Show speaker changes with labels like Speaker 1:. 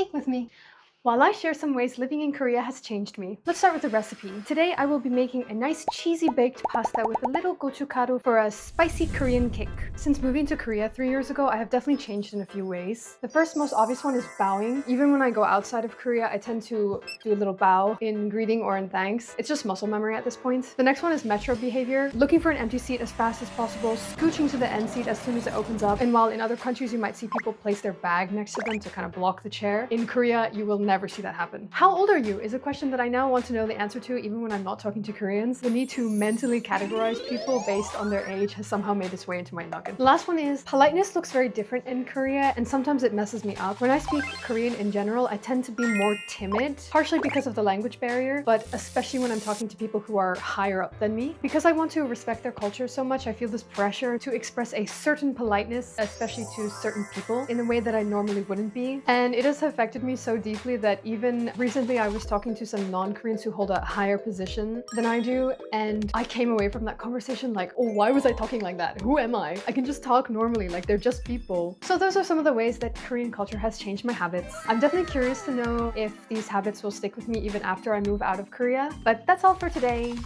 Speaker 1: Bake with me. While I share some ways living in Korea has changed me, let's start with the recipe. Today I will be making a nice cheesy baked pasta with a little gochugaru for a spicy Korean cake. Since moving to Korea 3 years ago, I have definitely changed in a few ways. The first most obvious one is bowing. Even when I go outside of Korea, I tend to do a little bow in greeting or in thanks. It's just muscle memory at this point. The next one is metro behavior, looking for an empty seat as fast as possible, scooching to the end seat as soon as it opens up. And while in other countries you might see people place their bag next to them to kind of block the chair, in Korea you will never see that happen. How old are you is a question that I now want to know the answer to even when I'm not talking to Koreans. The need to mentally categorize people based on their age has somehow made its way into my noggin. The last one is politeness looks very different in Korea and sometimes it messes me up. When I speak Korean in general, I tend to be more timid, partially because of the language barrier, but especially when I'm talking to people who are higher up than me. Because I want to respect their culture so much, I feel this pressure to express a certain politeness, especially to certain people, in a way that I normally wouldn't be. And it has affected me so deeply that even recently I was talking to some non-Koreans who hold a higher position than I do, and I came away from that conversation like, oh, why was I talking like that? Who am I? I can just talk normally, like they're just people. So those are some of the ways that Korean culture has changed my habits. I'm definitely curious to know if these habits will stick with me even after I move out of Korea, but that's all for today.